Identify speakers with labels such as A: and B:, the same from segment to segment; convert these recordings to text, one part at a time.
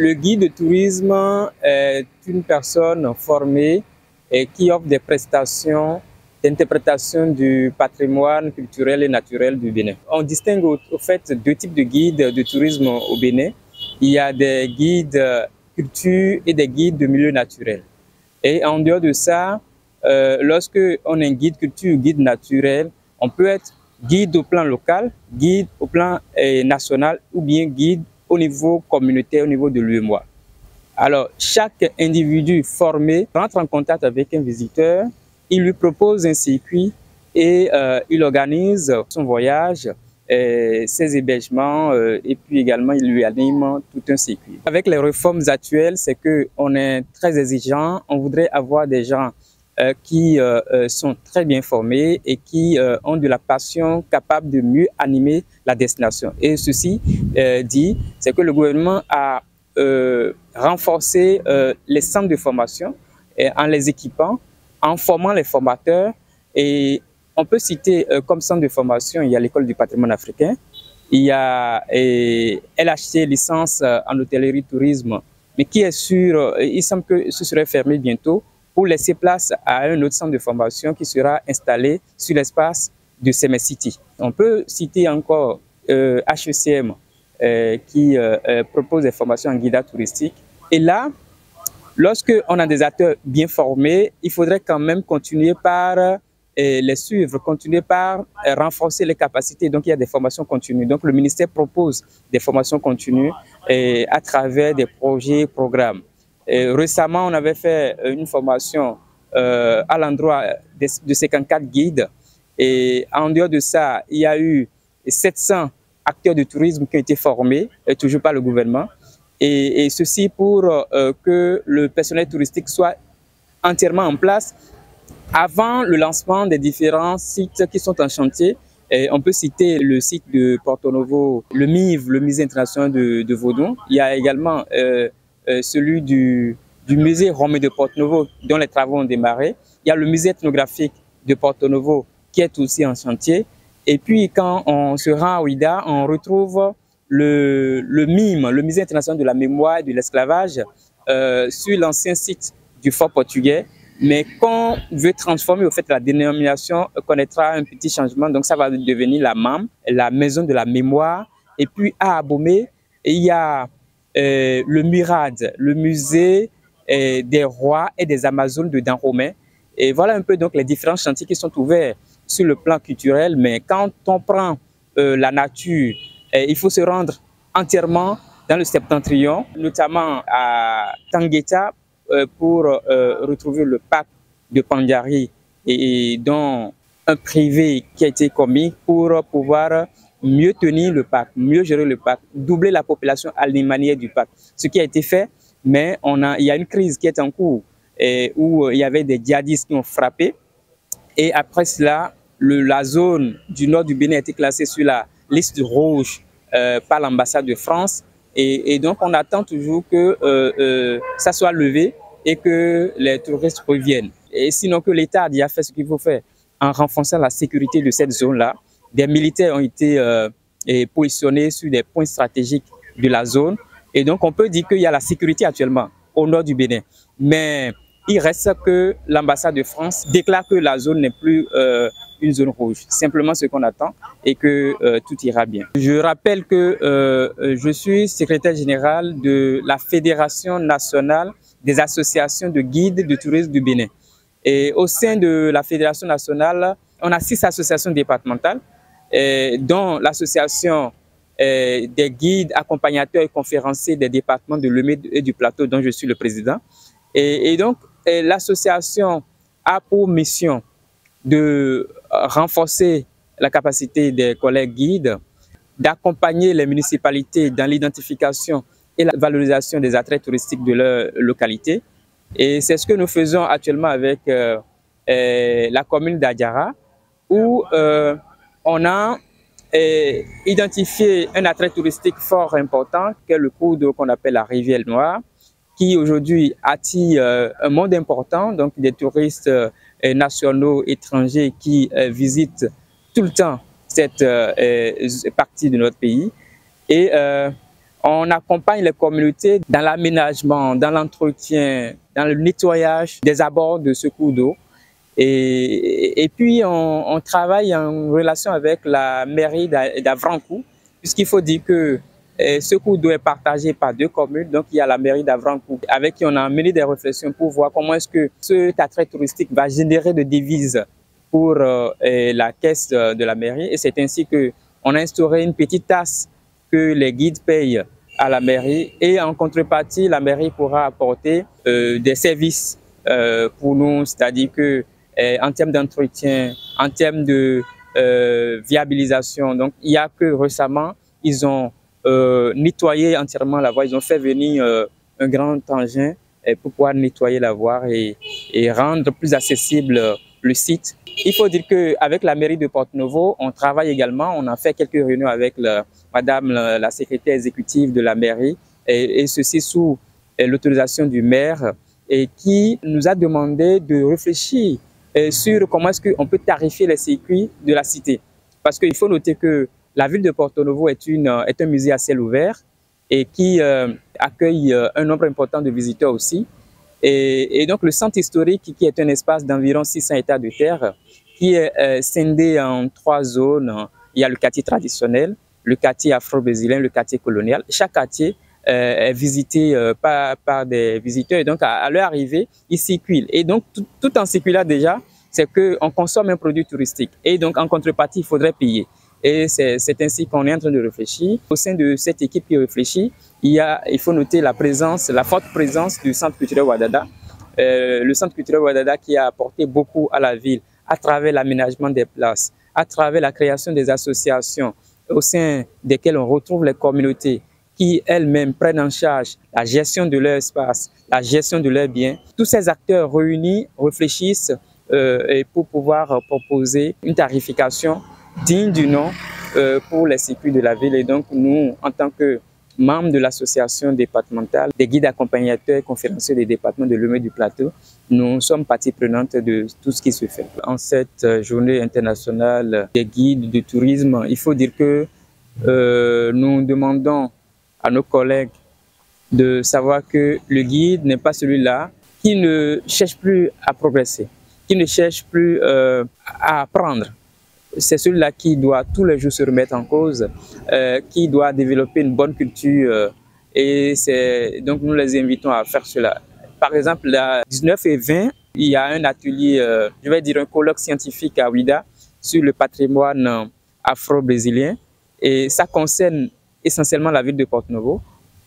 A: Le guide de tourisme est une personne formée et qui offre des prestations d'interprétation du patrimoine culturel et naturel du Bénin. On distingue au fait deux types de guides de tourisme au Bénin. Il y a des guides culture et des guides de milieu naturel. Et en dehors de ça, lorsque on est un guide culture ou guide naturel, on peut être guide au plan local, guide au plan national ou bien guide au niveau communautaire, au niveau de l'UEMOA. Alors, chaque individu formé rentre en contact avec un visiteur, il lui propose un circuit et il organise son voyage, ses hébergements et puis également il lui anime tout un circuit. Avec les réformes actuelles, c'est qu'on est très exigeant, on voudrait avoir des gens qui sont très bien formés et qui ont de la passion, capables de mieux animer la destination. Et ceci dit, c'est que le gouvernement a renforcé les centres de formation en les équipant, en formant les formateurs. Et on peut citer comme centre de formation, il y a l'école du patrimoine africain, il y a LHC, licence en hôtellerie tourisme, mais qui est sûr, il semble que ce serait fermé bientôt, pour laisser place à un autre centre de formation qui sera installé sur l'espace de Semen City. On peut citer encore HECM qui propose des formations en guidage touristique. Et là, lorsque on a des acteurs bien formés, il faudrait quand même continuer par les suivre, continuer par renforcer les capacités. Donc, il y a des formations continues. Donc, le ministère propose des formations continues à travers des projets, programmes. Récemment, on avait fait une formation à l'endroit de 54 guides. Et en dehors de ça, il y a eu 700 acteurs de tourisme qui ont été formés, toujours par le gouvernement. Et ceci pour que le personnel touristique soit entièrement en place avant le lancement des différents sites qui sont en chantier. On peut citer le site de Porto Novo, le MIV, le Musée international de Vaudon. Il y a également celui du musée Romé de Porto Novo, dont les travaux ont démarré. Il y a le musée ethnographique de Porto Novo qui est aussi en chantier. Et puis, quand on se rend à Ouida, on retrouve le MIM, le Musée international de la mémoire et de l'esclavage, sur l'ancien site du fort portugais. Mais qu'on veut transformer, au fait, la dénomination connaîtra un petit changement. Donc, ça va devenir la MAM, la Maison de la Mémoire. Et puis, à Abomey, il y a le MURAD, le Musée des Rois et des Amazones de Dahomey. Et voilà un peu donc les différents chantiers qui sont ouverts sur le plan culturel. Mais quand on prend la nature, il faut se rendre entièrement dans le septentrion, notamment à Tangueta, pour retrouver le parc de Pandiari et dont un privé qui a été commis pour pouvoir mieux tenir le parc, mieux gérer le parc, doubler la population alimentaire du parc. Ce qui a été fait, mais il y a une crise qui est en cours où il y avait des djihadistes qui ont frappé. Et après cela, la zone du nord du Bénin a été classée sur la liste rouge par l'ambassade de France. Et donc, on attend toujours que ça soit levé et que les touristes reviennent. Et sinon que l'État a déjà fait ce qu'il faut faire en renforçant la sécurité de cette zone-là. Des militaires ont été positionnés sur des points stratégiques de la zone. Et donc, on peut dire qu'il y a la sécurité actuellement au nord du Bénin. Mais il reste que l'ambassade de France déclare que la zone n'est plus une zone rouge. Simplement ce qu'on attend et que tout ira bien. Je rappelle que je suis secrétaire général de la Fédération nationale des associations de guides de tourisme du Bénin. Et au sein de la Fédération nationale, on a 6 associations départementales, dont l'association des guides, accompagnateurs et conférenciers des départements de Lemay et du Plateau, dont je suis le président. Et donc, l'association a pour mission de renforcer la capacité des collègues guides, d'accompagner les municipalités dans l'identification et la valorisation des attraits touristiques de leur localité. Et c'est ce que nous faisons actuellement avec la commune d'Adjara, où on a identifié un attrait touristique fort important, qui est le cours d'eau qu'on appelle la Rivière Noire, qui aujourd'hui attire un monde important, donc des touristes nationaux, étrangers qui visitent tout le temps cette partie de notre pays. Et On accompagne les communautés dans l'aménagement, dans l'entretien, dans le nettoyage des abords de ce cours d'eau. Et puis, on travaille en relation avec la mairie d'Avrancourt, puisqu'il faut dire que ce cours d'eau est partagé par 2 communes. Donc, il y a la mairie d'Avrancourt, avec qui on a mené des réflexions pour voir comment est-ce que cet attrait touristique va générer de devises pour la caisse de la mairie. Et c'est ainsi qu'on a instauré une petite taxe que les guides payent à la mairie. Et en contrepartie, la mairie pourra apporter des services pour nous, c'est-à-dire que en termes d'entretien, en termes de viabilisation. Donc, il n'y a que récemment, ils ont nettoyé entièrement la voie. Ils ont fait venir un grand engin pour pouvoir nettoyer la voie et rendre plus accessible le site. Il faut dire qu'avec la mairie de Porto-Novo, on travaille également. On a fait quelques réunions avec madame la secrétaire exécutive de la mairie et ceci sous l'autorisation du maire et qui nous a demandé de réfléchir sur comment est-ce qu'on peut tarifier les circuits de la cité. Parce qu'il faut noter que la ville de Porto-Novo est un musée à ciel ouvert et qui accueille un nombre important de visiteurs aussi. Et donc le centre historique, qui est un espace d'environ 600 hectares de terre, qui est scindé en 3 zones. Il y a le quartier traditionnel, le quartier afro-brésilien, le quartier colonial. Chaque quartier est visité par des visiteurs. Et donc, à leur arrivée, ils circulent. Et donc, tout en circulant déjà, c'est qu'on consomme un produit touristique. Et donc, en contrepartie, il faudrait payer. Et c'est ainsi qu'on est en train de réfléchir. Au sein de cette équipe qui réfléchit, il faut noter la forte présence du Centre culturel Wadada. Le Centre culturel Wadada qui a apporté beaucoup à la ville à travers l'aménagement des places, à travers la création des associations au sein desquelles on retrouve les communautés qui elles-mêmes prennent en charge la gestion de leur espace, la gestion de leurs biens. Tous ces acteurs réunis réfléchissent pour pouvoir proposer une tarification digne du nom pour les circuits de la ville. Et donc nous, en tant que membres de l'association départementale des guides accompagnateurs et conférenciers des départements de Lomé du Plateau, nous sommes partie prenante de tout ce qui se fait. En cette journée internationale des guides de tourisme, il faut dire que nous demandons à nos collègues de savoir que le guide n'est pas celui-là qui ne cherche plus à progresser, qui ne cherche plus à apprendre. C'est celui-là qui doit tous les jours se remettre en cause, qui doit développer une bonne culture et donc nous les invitons à faire cela. Par exemple, le 19 et 20, il y a un atelier, je vais dire un colloque scientifique à Ouida sur le patrimoine afro-brésilien et ça concerne essentiellement la ville de Porto-Novo.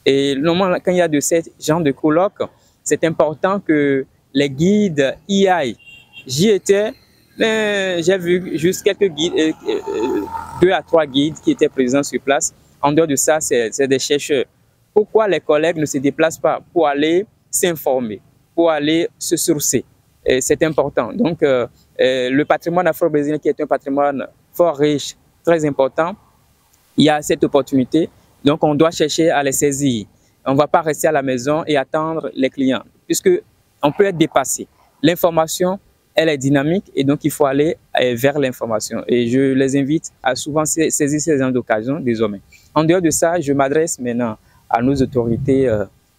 A: Et normalement, quand il y a de ce genre de colloques, c'est important que les guides y aillent. J'y étais, mais j'ai vu juste quelques guides, 2 à 3 guides qui étaient présents sur place. En dehors de ça, c'est des chercheurs. Pourquoi les collègues ne se déplacent pas pour aller s'informer, pour aller se sourcer? C'est important. Donc, le patrimoine afro-brésilien qui est un patrimoine fort riche, très important, il y a cette opportunité. Donc, on doit chercher à les saisir. On ne va pas rester à la maison et attendre les clients, puisqu'on peut être dépassé. L'information, elle est dynamique et donc il faut aller vers l'information. Et je les invite à souvent saisir ces genres d'occasions désormais. En dehors de ça, je m'adresse maintenant à nos autorités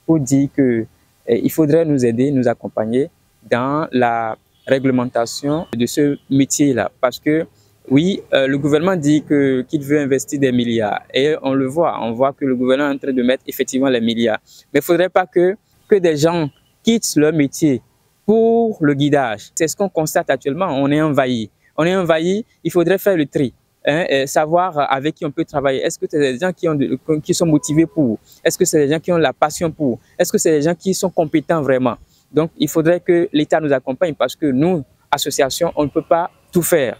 A: pour dire qu'il faudrait nous aider, nous accompagner dans la réglementation de ce métier-là. Parce que oui, le gouvernement dit qu'il veut investir des milliards et on le voit, on voit que le gouvernement est en train de mettre effectivement les milliards. Mais il ne faudrait pas que des gens quittent leur métier pour le guidage. C'est ce qu'on constate actuellement, on est envahi. On est envahi, il faudrait faire le tri, et savoir avec qui on peut travailler. Est-ce que c'est des gens qui sont motivés pour? Est-ce que c'est des gens qui ont la passion pour? Est-ce que c'est des gens qui sont compétents vraiment? Donc il faudrait que l'État nous accompagne parce que nous, associations, on ne peut pas tout faire.